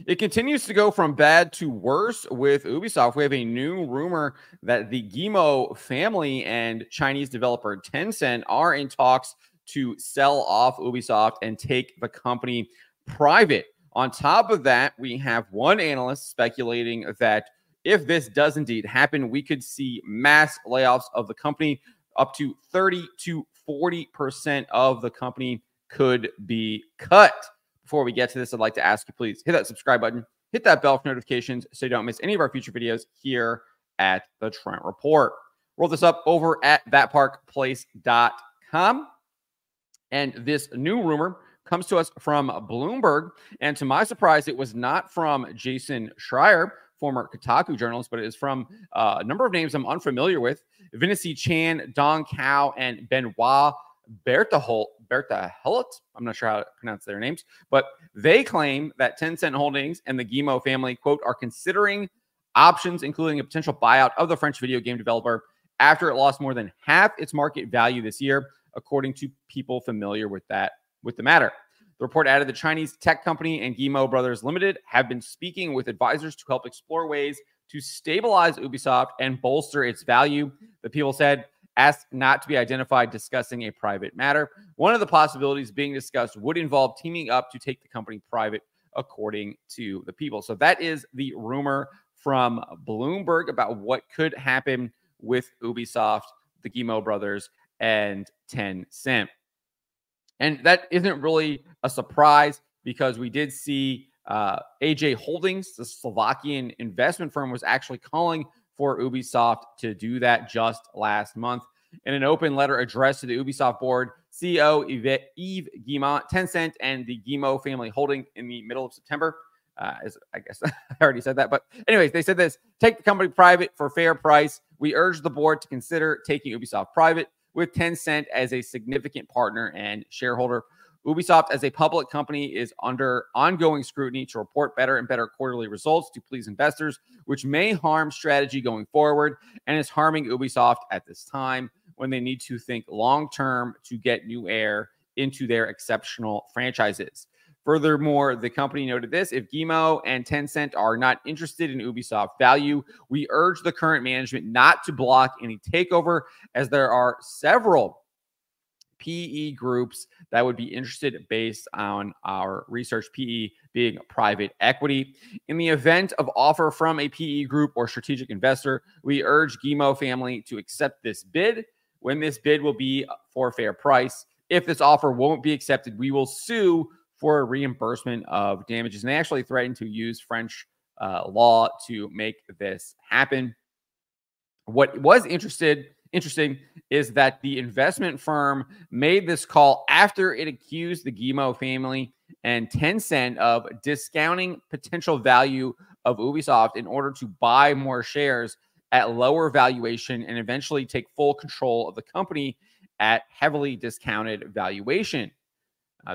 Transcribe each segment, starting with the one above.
It continues to go from bad to worse with Ubisoft. We have a new rumor that the Guillemot family and Chinese developer Tencent are in talks to sell off Ubisoft and take the company private. On top of that, we have one analyst speculating that if this does indeed happen, we could see mass layoffs of the company. Up to 30 to 40% of the company could be cut. Before we get to this, I'd like to ask you, please hit that subscribe button, hit that bell for notifications so you don't miss any of our future videos here at the Trent Report. Roll this up over at thatparkplace.com. And this new rumor comes to us from Bloomberg. And to my surprise, it was not from Jason Schreier, former Kotaku journalist, but it is from a number of names I'm unfamiliar with. Vinci Chan, Dong Cao, and Benoit Berthelot. I'm not sure how to pronounce their names, but they claim that Tencent Holdings and the Guillemot family, quote, are considering options, including a potential buyout of the French video game developer after it lost more than half its market value this year, according to people familiar with the matter. The report added the Chinese tech company and Guillemot Brothers Limited have been speaking with advisors to help explore ways to stabilize Ubisoft and bolster its value. The people said, asked not to be identified, discussing a private matter. One of the possibilities being discussed would involve teaming up to take the company private, according to the people. So that is the rumor from Bloomberg about what could happen with Ubisoft, the Guillemot brothers, and Tencent. And that isn't really a surprise because we did see AJ Holdings, the Slovakian investment firm, was actually calling for Ubisoft to do that just last month. In an open letter addressed to the Ubisoft board, CEO Yves Guillemot, Tencent, and the Guillemot family holding in the middle of September. I guess I already said that. But anyways, they said this: take the company private for fair price. We urge the board to consider taking Ubisoft private with Tencent as a significant partner and shareholder. Ubisoft as a public company is under ongoing scrutiny to report better and better quarterly results to please investors, which may harm strategy going forward and is harming Ubisoft at this time when they need to think long-term to get new air into their exceptional franchises. Furthermore, the company noted this: if Guillemot and Tencent are not interested in Ubisoft value, we urge the current management not to block any takeover, as there are several PE groups that would be interested based on our research, PE being private equity. In the event of offer from a PE group or strategic investor, we urge Guillemot family to accept this bid when this bid will be for a fair price. If this offer won't be accepted, we will sue for a reimbursement of damages. And they actually threatened to use French law to make this happen. What was interesting is that the investment firm made this call after it accused the Guillemot family and Tencent of discounting potential value of Ubisoft in order to buy more shares at lower valuation and eventually take full control of the company at heavily discounted valuation.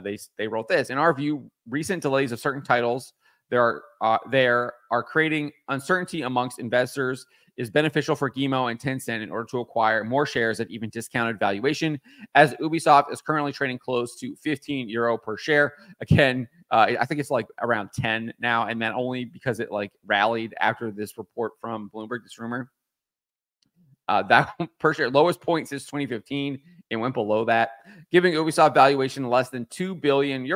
They wrote this: in our view, recent delays of certain titles there are creating uncertainty amongst investors is beneficial for Guillemot and Tencent in order to acquire more shares at even discounted valuation, as Ubisoft is currently trading close to €15 per share. Again, I think it's like around 10 now, and then only because it like rallied after this report from Bloomberg, this rumor. That per share lowest point since 2015. It went below that, giving Ubisoft valuation less than €2 billion.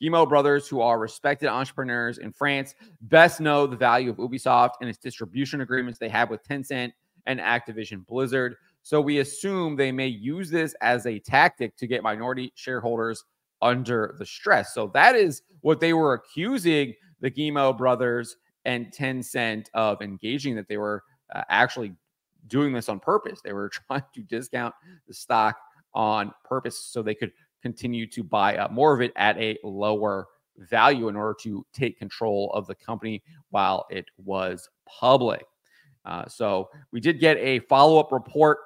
Guillemot brothers, who are respected entrepreneurs in France, best know the value of Ubisoft and its distribution agreements they have with Tencent and Activision Blizzard. So we assume they may use this as a tactic to get minority shareholders under the stress. So that is what they were accusing the Guillemot brothers and Tencent of engaging, that they were actually doing this on purpose. They were trying to discount the stock on purpose so they could continue to buy up more of it at a lower value in order to take control of the company while it was public. So we did get a follow-up report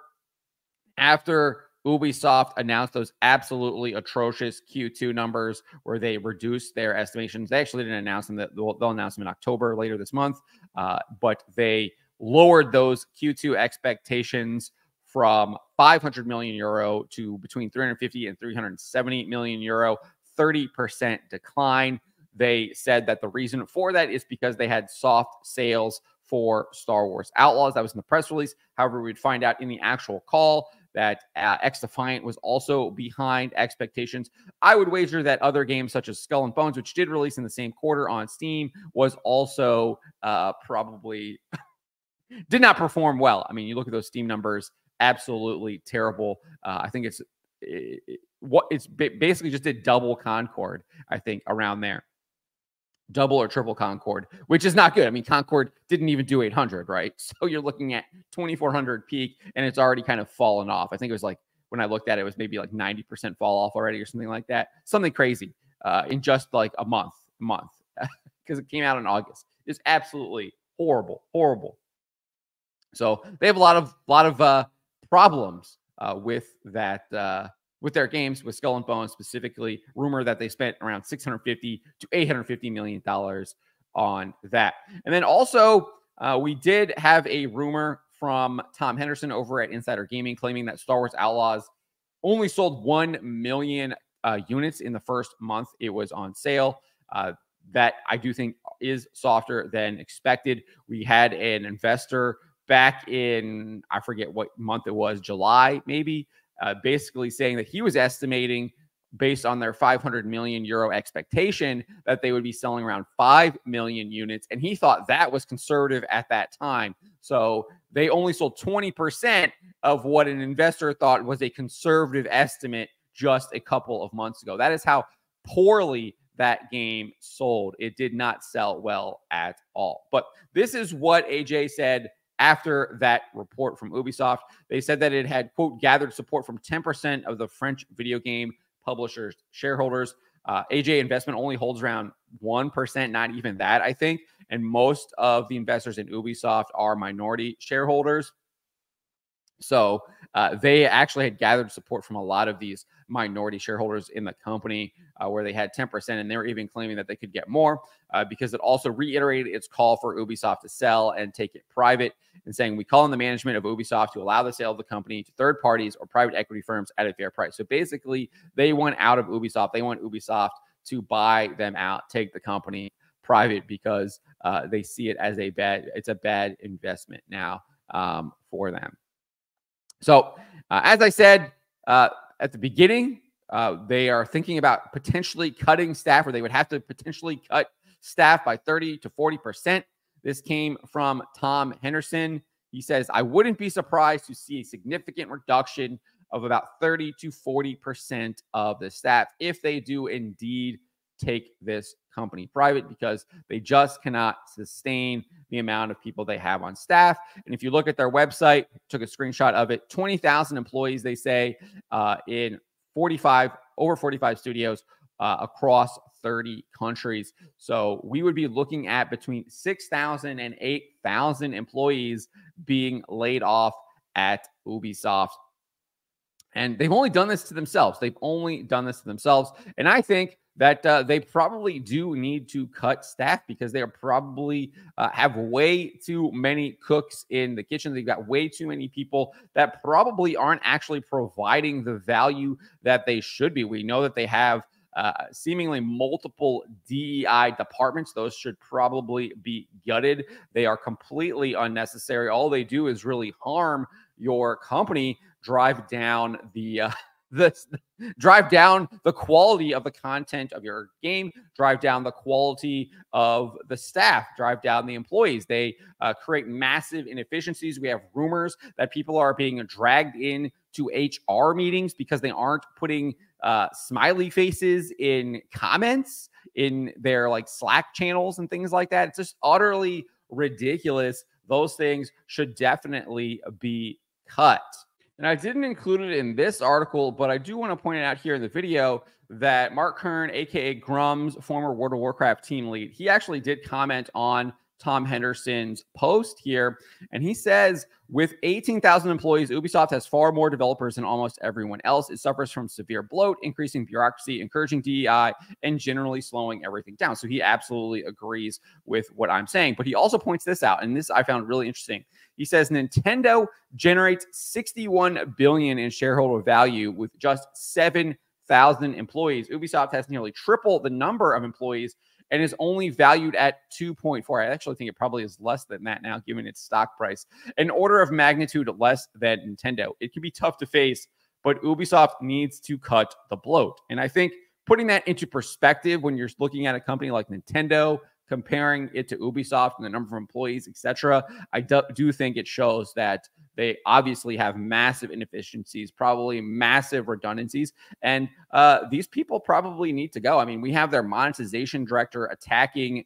after Ubisoft announced those absolutely atrocious Q2 numbers where they reduced their estimations. They actually didn't announce them. They'll announce them in October later this month, but they lowered those Q2 expectations from €500 million to between 350 and 370 million euro, 30% decline. they said that the reason for that is because they had soft sales for Star Wars Outlaws. That was in the press release. However, we'd find out in the actual call that X-Defiant was also behind expectations. I would wager that other games such as Skull and Bones, which did release in the same quarter on Steam, was also probably did not perform well. I mean, you look at those Steam numbers, absolutely terrible. I think it's basically just did double Concord, I think, around there. Double or triple Concord, which is not good. I mean, Concord didn't even do 800, right? So you're looking at 2,400 peak, and it's already kind of fallen off. I think it was like, when I looked at it, it was maybe like 90% fall off already or something like that. Something crazy in just like a month, because it came out in August. It's absolutely horrible. So they have a lot of problems with that. With their games, with Skull and Bones specifically, rumor that they spent around $650 to $850 million on that. And then also, we did have a rumor from Tom Henderson over at Insider Gaming claiming that Star Wars Outlaws only sold 1 million units in the first month it was on sale. That I do think is softer than expected. We had an investor back in, I forget what month it was, July maybe, basically saying that he was estimating, based on their 500 million euro expectation, that they would be selling around 5 million units. And he thought that was conservative at that time. So they only sold 20% of what an investor thought was a conservative estimate just a couple of months ago. That is how poorly that game sold. It did not sell well at all. But this is what AJ said after that report from Ubisoft. They said that it had, quote, gathered support from 10% of the French video game publishers' shareholders. AJ Investment only holds around 1%, not even that, I think. And most of the investors in Ubisoft are minority shareholders. So they actually had gathered support from a lot of these minority shareholders in the company, where they had 10%, and they were even claiming that they could get more because it also reiterated its call for Ubisoft to sell and take it private, and saying, we call on the management of Ubisoft to allow the sale of the company to third parties or private equity firms at a fair price. So basically, they want out of Ubisoft. They want Ubisoft to buy them out, take the company private, because they see it as a bad investment now for them. So as I said at the beginning, they are thinking about potentially cutting staff, or they would have to potentially cut staff by 30 to 40%. This came from Tom Henderson. He says, I wouldn't be surprised to see a significant reduction of about 30 to 40% of the staff if they do indeed take this company private, because they just cannot sustain the amount of people they have on staff. And if you look at their website, took a screenshot of it, 20,000 employees, they say, in over 45 studios across 30 countries. So we would be looking at between 6,000 and 8,000 employees being laid off at Ubisoft. And they've only done this to themselves. And I think that they probably do need to cut staff, because they are probably have way too many cooks in the kitchen. They've got way too many people that probably aren't actually providing the value that they should be. We know that they have seemingly multiple DEI departments. Those should probably be gutted. They are completely unnecessary. All they do is really harm your company, drive down the quality of the content of your game, drive down the quality of the staff, drive down the employees. They create massive inefficiencies. We have rumors that people are being dragged in to HR meetings because they aren't putting smiley faces in comments in their like Slack channels and things like that. It's just utterly ridiculous. Those things should definitely be cut. And I didn't include it in this article, but I do want to point it out here in the video that Mark Kern, aka Grum's former World of Warcraft team lead, he actually did comment on Tom Henderson's post here. And he says, with 18,000 employees, Ubisoft has far more developers than almost everyone else. It suffers from severe bloat, increasing bureaucracy, encouraging DEI, and generally slowing everything down. So he absolutely agrees with what I'm saying. But he also points this out, and this I found really interesting. He says Nintendo generates $61 billion in shareholder value with just 7,000 employees. Ubisoft has nearly triple the number of employees and is only valued at 2.4. I actually think it probably is less than that now, given its stock price. An order of magnitude less than Nintendo. It can be tough to face, but Ubisoft needs to cut the bloat. And I think putting that into perspective when you're looking at a company like Nintendo, comparing it to Ubisoft and the number of employees, etc., I do think it shows that they obviously have massive inefficiencies, probably massive redundancies, and these people probably need to go. I mean, we have their monetization director attacking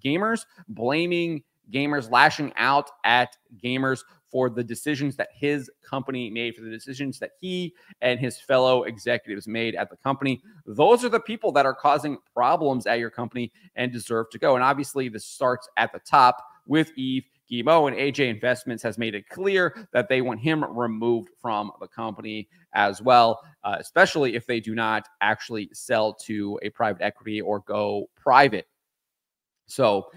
gamers, blaming gamers, lashing out at gamers for the decisions that his company made, for the decisions that he and his fellow executives made at the company. Those are the people that are causing problems at your company and deserve to go. And obviously, this starts at the top with Yves Guillemot, and AJ Investments has made it clear that they want him removed from the company as well, especially if they do not actually sell to a private equity or go private. So,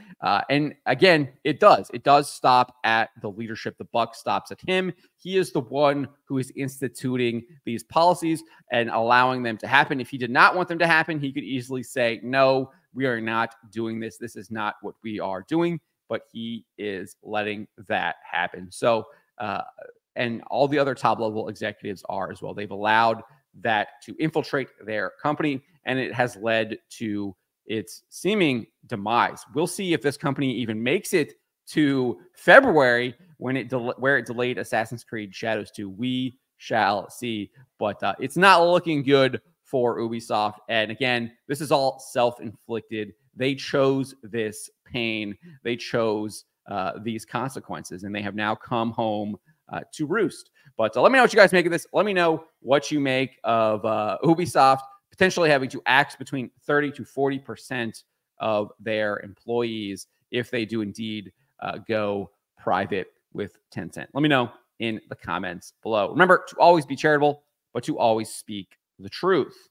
and again, it does stop at the leadership. The buck stops at him. He is the one who is instituting these policies and allowing them to happen. If he did not want them to happen, he could easily say, no, we are not doing this. This is not what we are doing, but he is letting that happen. So, and all the other top level executives are as well. They've allowed that to infiltrate their company, and it has led to its seeming demise. We'll see if this company even makes it to February when where it delayed Assassin's Creed Shadows 2. We shall see, but it's not looking good for Ubisoft. And again, this is all self-inflicted. They chose this pain. They chose these consequences, and they have now come home to roost. But let me know what you guys make of this. Let me know what you make of Ubisoft potentially having to axe between 30 to 40% of their employees if they do indeed go private with Tencent. Let me know in the comments below. Remember to always be charitable, but to always speak the truth.